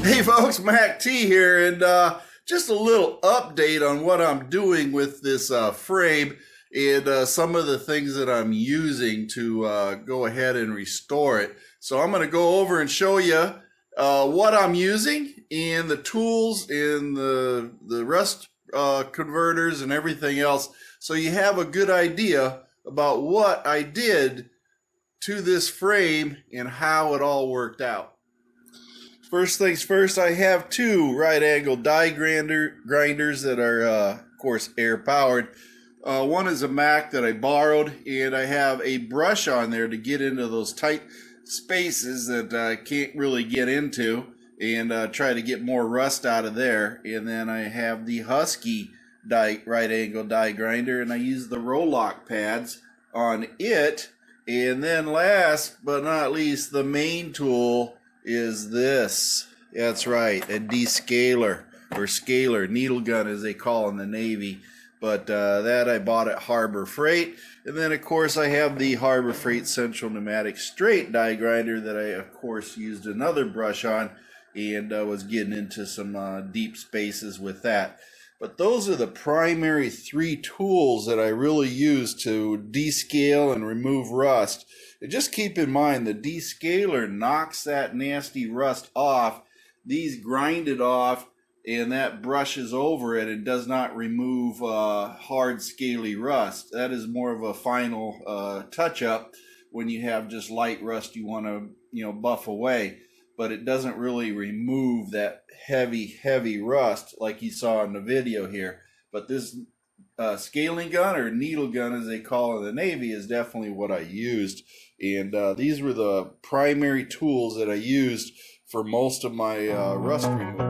Hey folks, MACT here, and just a little update on what I'm doing with this frame and some of the things that I'm using to go ahead and restore it. So I'm going to go over and show you what I'm using and the tools and the rust converters and everything else, so you have a good idea about what I did to this frame and how it all worked out. First things first, I have two right-angle die grinders that are, of course, air-powered. One is a MACT that I borrowed, and I have a brush on there to get into those tight spaces that I can't really get into, and try to get more rust out of there. And then I have the Husky right-angle die grinder, and I use the roll-lock pads on it. And then last but not least, the main tool is this. That's right, a descaler, or scaler, needle gun as they call in the Navy. But that I bought at Harbor Freight. And then of course I have the Harbor Freight Central Pneumatic Straight die grinder that I of course used another brush on, and was getting into some deep spaces with that. But those are the primary three tools that I really use to descale and remove rust. And just keep in mind, the descaler knocks that nasty rust off. These grind it off, and that brushes over it and does not remove hard, scaly rust. That is more of a final touch-up when you have just light rust you want to, buff away. But it doesn't really remove that heavy rust like you saw in the video here. But this scaling gun, or needle gun as they call it in the Navy, is definitely what I used. And these were the primary tools that I used for most of my rust removal.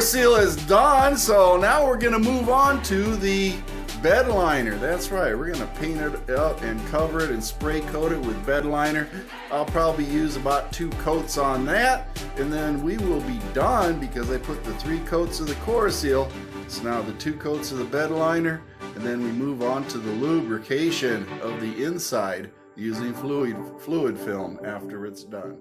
Corroseal is done, so now we're going to move on to the bed liner. That's right, we're going to paint it up and cover it and spray coat it with bed liner. I'll probably use about 2 coats on that, and then we will be done because I put the 3 coats of the Corroseal. So now the 2 coats of the bed liner, and then we move on to the lubrication of the inside using fluid film after it's done.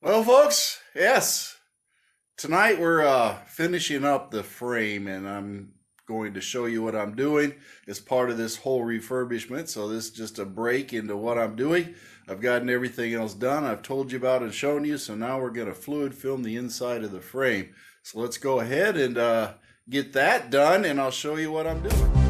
Well, folks, yes, tonight we're finishing up the frame, and I'm going to show you what I'm doing as part of this whole refurbishment. So this is just a break into what I'm doing. I've gotten everything else done. I've told you about and shown you, so now we're going to fluid film the inside of the frame. So let's go ahead and get that done, and I'll show you what I'm doing.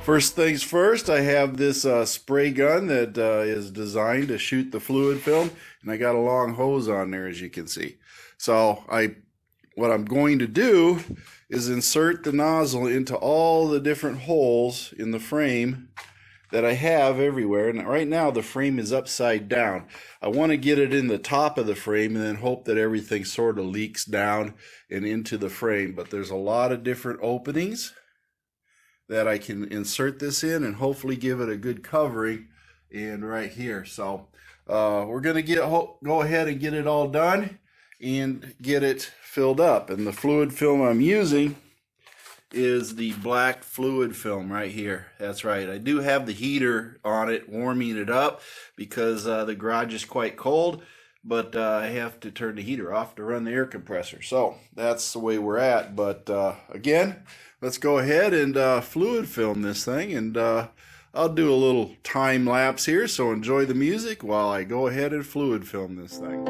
First things first, I have this spray gun that is designed to shoot the fluid film, and I got a long hose on there, as you can see. So what I'm going to do is insert the nozzle into all the different holes in the frame that I have everywhere. And right now the frame is upside down. I want to get it in the top of the frame and then hope that everything sort of leaks down and into the frame. But there's a lot of different openings that I can insert this in and hopefully give it a good covering in right here. So we're going to go ahead and get it all done and get it filled up. And the fluid film I'm using is the black fluid film right here. That's right. I do have the heater on it warming it up because the garage is quite cold, but I have to turn the heater off to run the air compressor. So that's the way we're at. But again, let's go ahead and fluid film this thing, and I'll do a little time lapse here, so enjoy the music while I go ahead and fluid film this thing.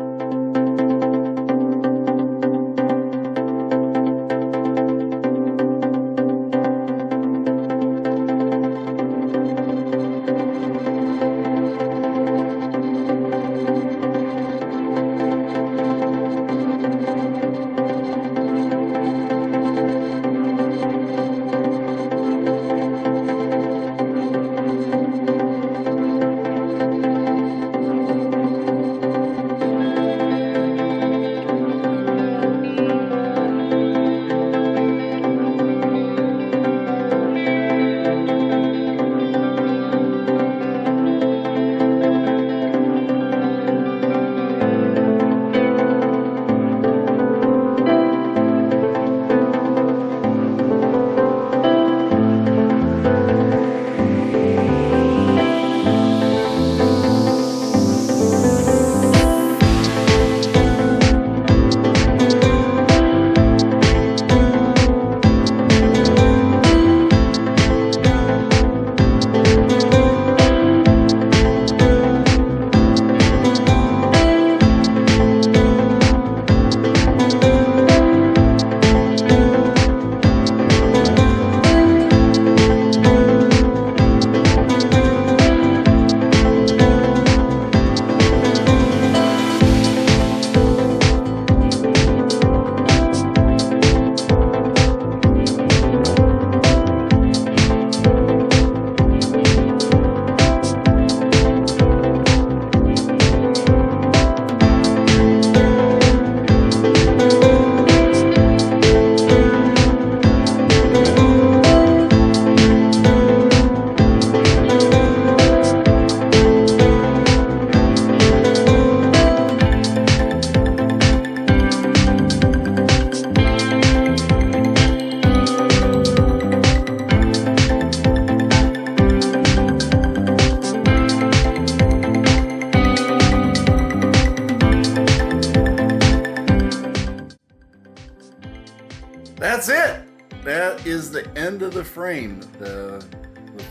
That's it. That is the end of the frame. The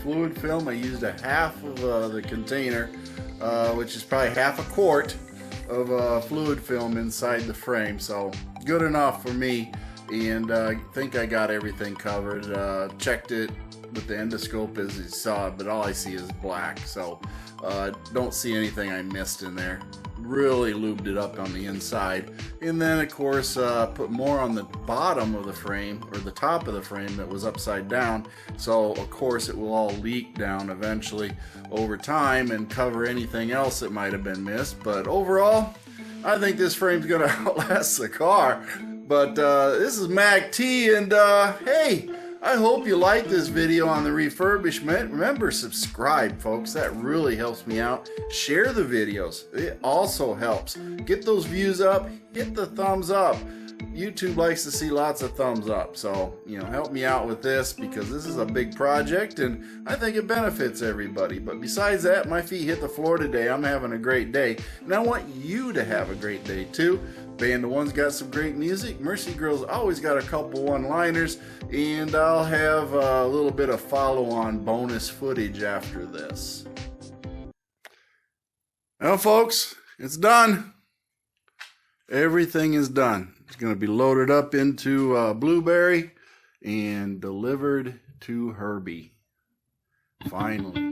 fluid film, I used a half of the container, which is probably half a quart of fluid film inside the frame. So good enough for me, and I think I got everything covered. Checked it with the endoscope as you saw it, but all I see is black. So don't see anything I missed in there. Really lubed it up on the inside, and then of course put more on the bottom of the frame, or the top of the frame that was upside down, so of course it will all leak down eventually over time and cover anything else that might have been missed. But overall, I think this frame's gonna outlast the car. But this is MACT, and hey, I hope you liked this video on the refurbishment. Remember, subscribe, folks. That really helps me out. Share the videos. It also helps. Get those views up. Hit the thumbs up. YouTube likes to see lots of thumbs up. So, help me out with this, because this is a big project and I think it benefits everybody. But besides that, my feet hit the floor today. I'm having a great day. And I want you to have a great day too. Band of One's got some great music. Mercy Girl's always got a couple one-liners, and I'll have a little bit of follow-on bonus footage after this. Well, folks, it's done. Everything is done. It's going to be loaded up into Blueberry and delivered to Herbie. Finally.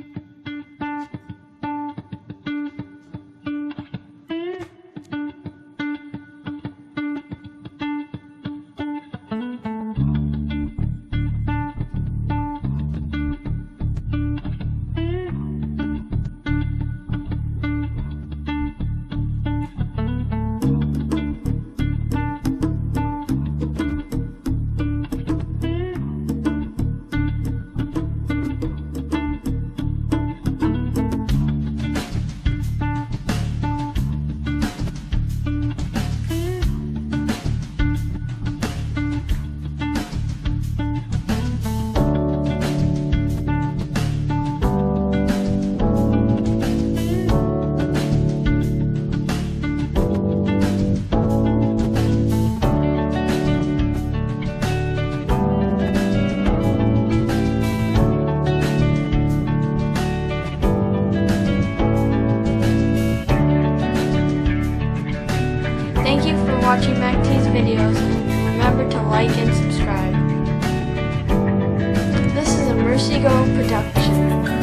watching MACT's videos, and remember to like and subscribe. This is a Mercy Go production.